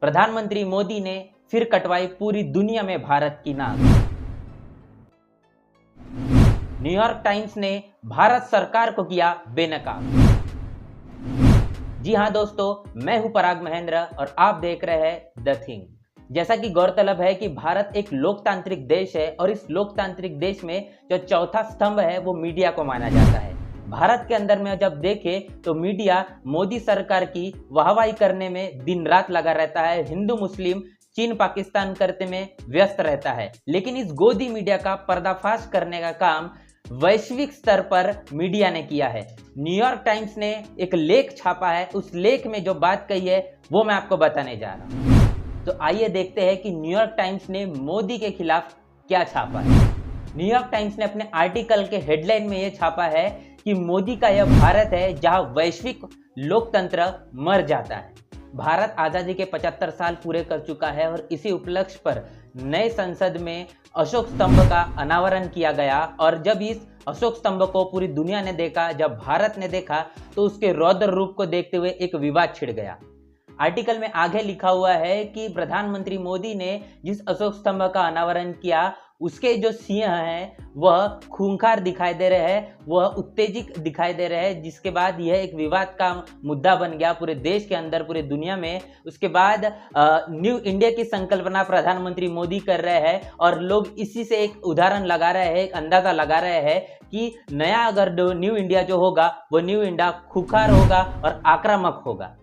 प्रधानमंत्री मोदी ने फिर कटवाई पूरी दुनिया में भारत की नाक। न्यूयॉर्क टाइम्स ने भारत सरकार को किया बेनकाब। जी हां दोस्तों, मैं हूं पराग महेंद्र और आप देख रहे हैं द थिंग। जैसा कि गौरतलब है कि भारत एक लोकतांत्रिक देश है और इस लोकतांत्रिक देश में जो चौथा स्तंभ है वो मीडिया को माना जाता है। भारत के अंदर में जब देखें तो मीडिया मोदी सरकार की वाहवाही करने में दिन रात लगा रहता है, हिंदू मुस्लिम चीन पाकिस्तान करते में व्यस्त रहता है। लेकिन इस गोदी मीडिया का पर्दाफाश करने का काम वैश्विक स्तर पर मीडिया ने किया है। न्यूयॉर्क टाइम्स ने एक लेख छापा है, उस लेख में जो बात कही है वो मैं आपको बताने जा रहा हूं। तो आइए देखते हैं कि न्यूयॉर्क टाइम्स ने मोदी के खिलाफ क्या छापा है। न्यूयॉर्क टाइम्स ने अपने आर्टिकल के हेडलाइन में यह छापा है कि मोदी का यह भारत है जहां वैश्विक लोकतंत्र मर जाता है। भारत आज़ादी के 75 साल पूरे कर चुका है और इसी उपलक्ष्य पर नए संसद में अशोक स्तंभ का अनावरण किया गया। और जब इस अशोक स्तंभ को पूरी दुनिया ने देखा, जब भारत ने देखा, तो उसके रौद्र रूप को देखते हुए एक विवाद छिड़ गया। आर्टिकल में आगे लिखा हुआ है कि प्रधानमंत्री मोदी ने जिस अशोक स्तंभ का अनावरण किया उसके जो सिंह हैं वह खूंखार दिखाई दे रहे हैं, वह उत्तेजित दिखाई दे रहे हैं, जिसके बाद यह एक विवाद का मुद्दा बन गया पूरे देश के अंदर, पूरे दुनिया में। उसके बाद न्यू इंडिया की संकल्पना प्रधानमंत्री मोदी कर रहे हैं और लोग इसी से एक उदाहरण लगा रहे हैं, एक अंदाजा लगा रहे हैं कि नया अगर न्यू इंडिया जो होगा वो न्यू इंडिया खूंखार होगा और आक्रामक होगा।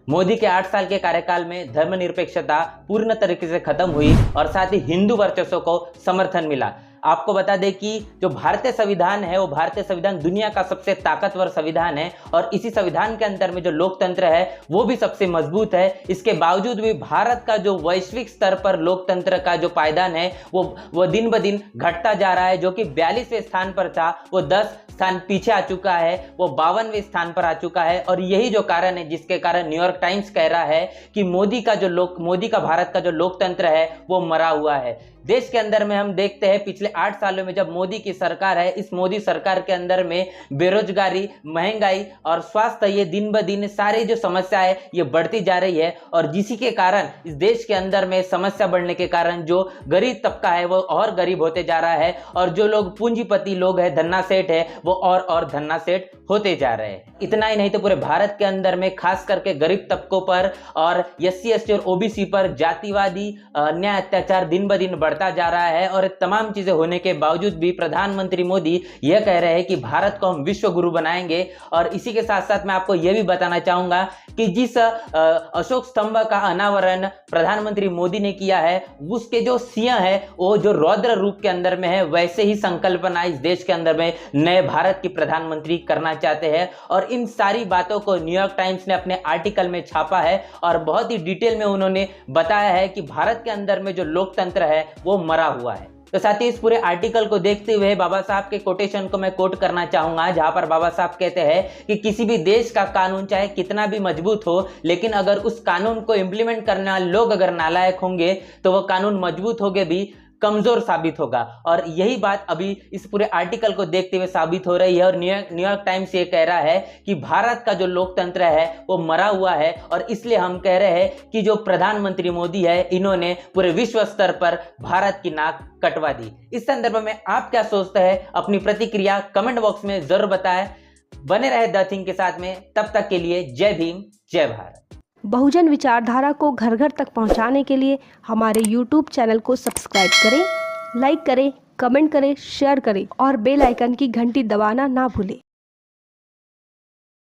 मोदी के 8 साल के कार्यकाल में धर्मनिरपेक्षता पूर्ण तरीके से खत्म हुई और साथ ही हिंदू वर्चस्व को समर्थन मिला। आपको बता दें कि जो भारतीय संविधान है वो भारतीय संविधान दुनिया का सबसे ताकतवर संविधान है और इसी संविधान के अंदर में जो लोकतंत्र है वो भी सबसे मजबूत है। इसके बावजूद भी भारत का जो वैश्विक स्तर पर लोकतंत्र का जो पायदान है वो दिन ब दिन घटता जा रहा है। जो कि 42वें स्थान पर था वो 10 स्थान पीछे आ चुका है, वो 52वें स्थान पर आ चुका है। और यही जो कारण है जिसके कारण न्यूयॉर्क टाइम्स कह रहा है कि मोदी का भारत का जो लोकतंत्र है वो मरा हुआ है। देश के अंदर में हम देखते हैं पिछले 8 सालों में जब मोदी की सरकार है, इस मोदी सरकार के अंदर में बेरोजगारी, महंगाई और स्वास्थ्य, ये दिन ब दिन सारी जो समस्या है ये बढ़ती जा रही है। और जिसी के कारण इस देश के अंदर में समस्या बढ़ने के कारण जो गरीब तबका है वो और गरीब होते जा रहा है और जो लोग पूंजीपति लोग हैं, धन्ना सेठ है, वो और धन्ना सेठ होते जा रहे हैं। इतना ही नहीं तो पूरे भारत के अंदर में खास करके गरीब तबकों पर और SC ST और OBC पर जातिवादी अन्याय अत्याचार दिन ब दिन बढ़ता जा रहा है। और तमाम चीजें होने के बावजूद भी प्रधानमंत्री मोदी यह कह रहे हैं कि भारत को हम विश्व गुरु बनाएंगे। और इसी के साथ साथ मैं आपको यह भी बताना चाहूंगा कि जिस अशोक स्तंभ का अनावरण प्रधानमंत्री मोदी ने किया है उसके जो सिंह है वो जो रौद्र रूप के अंदर में है, वैसे ही संकल्पना इस देश के अंदर में नए भारत की प्रधानमंत्री करना चाहते हैं। और इन सारी बातों को न्यूयॉर्क टाइम्स ने अपने आर्टिकल में छापा है और बहुत ही डिटेल में उन्होंने बताया है कि भारत के अंदर में जो लोकतंत्र है वो मरा हुआ है। तो साथ ही इस पूरे आर्टिकल को देखते हुए बाबा साहब के कोटेशन को मैं कोट करना चाहूंगा, जहां पर बाबा साहब कहते हैं कि किसी भी देश का कानून चाहे कितना भी मजबूत हो, लेकिन अगर उस कानून को इंप्लीमेंट करने वाले लोग अगर नालायक होंगे तो वो कानून मजबूत होगे भी कमजोर साबित होगा। और यही बात अभी इस पूरे आर्टिकल को देखते हुए साबित हो रही है। और न्यूयॉर्क टाइम्स ये कह रहा है कि भारत का जो लोकतंत्र है वो मरा हुआ है और इसलिए हम कह रहे हैं कि जो प्रधानमंत्री मोदी है इन्होंने पूरे विश्व स्तर पर भारत की नाक कटवा दी। इस संदर्भ में आप क्या सोचते हैं, अपनी प्रतिक्रिया कमेंट बॉक्स में जरूर बताएं। बने रहे द थिंग के साथ में, तब तक के लिए जय भीम, जय भारत। बहुजन विचारधारा को घर घर तक पहुंचाने के लिए हमारे YouTube चैनल को सब्सक्राइब करें, लाइक करें, कमेंट करें, शेयर करें और बेल आइकन की घंटी दबाना ना भूलें।